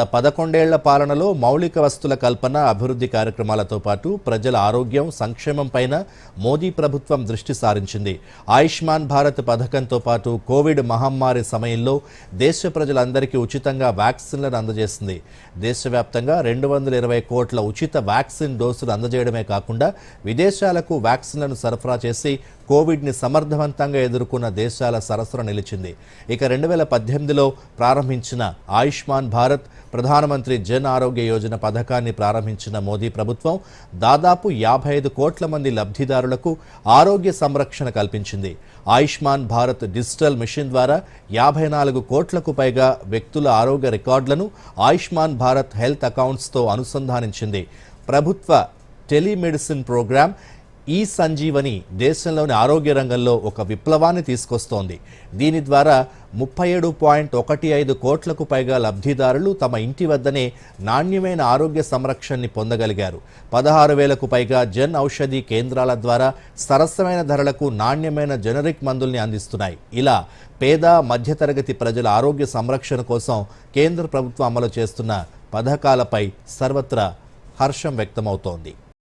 11 ఏళ్ల పాలనలో మౌలిక వస్తుల కల్పన అభివృద్ధి కార్యక్రమాలతో పాటు ప్రజల ఆరోగ్యం సంక్షేమంపైన మోదీ ప్రభుత్వం దృష్టి సారించింది. ఆయుష్మాన్ భారత్ పథకంతో పాటు కోవిడ్ మహమ్మారి సమయంలో దేశ ప్రజలందరికీ ఉచితంగా వ్యాక్సిన్లను అందజేసింది. దేశవ్యాప్తంగా 220 కోట్ల ఉచిత వ్యాక్సిన్ డోసులు అందజేయడమే కాకుండా విదేశాలకు వ్యాక్సిన్లను సరఫరా చేసి కోవిడ్ని సమర్థవంతంగా ఎదుర్కొన్న దేశాల సరసన నిలిచింది. ఇక 2018లో ప్రారంభించిన ఆయుష్మాన్ భారత్ ప్రధానమంత్రి జన్ ఆరోగ్య యోజన పథకాన్ని ప్రారంభించిన మోదీ ప్రభుత్వం దాదాపు 55 కోట్ల మంది లబ్ధిదారులకు ఆరోగ్య సంరక్షణ కల్పించింది. ఆయుష్మాన్ భారత్ డిజిటల్ మిషన్ ద్వారా 54 కోట్లకు పైగా వ్యక్తుల ఆరోగ్య రికార్డులను ఆయుష్మాన్ భారత్ హెల్త్ అకౌంట్స్తో అనుసంధానించింది. ప్రభుత్వ టెలిమెడిసిన్ ప్రోగ్రాం ఈ సంజీవని దేశంలోని ఆరోగ్య రంగంలో ఒక విప్లవాన్ని తీసుకొస్తోంది. దీని ద్వారా 37.15 కోట్లకు పైగా లబ్ధిదారులు తమ ఇంటి వద్దనే నాణ్యమైన ఆరోగ్య సంరక్షణని పొందగలిగారు. 16,000కు పైగా జన్ ఔషధి కేంద్రాల ద్వారా సరసమైన ధరలకు నాణ్యమైన జనరిక్ మందుల్ని అందిస్తున్నాయి. ఇలా పేద మధ్యతరగతి ప్రజల ఆరోగ్య సంరక్షణ కోసం కేంద్ర ప్రభుత్వం అమలు చేస్తున్న పథకాలపై సర్వత్రా హర్షం వ్యక్తమవుతోంది.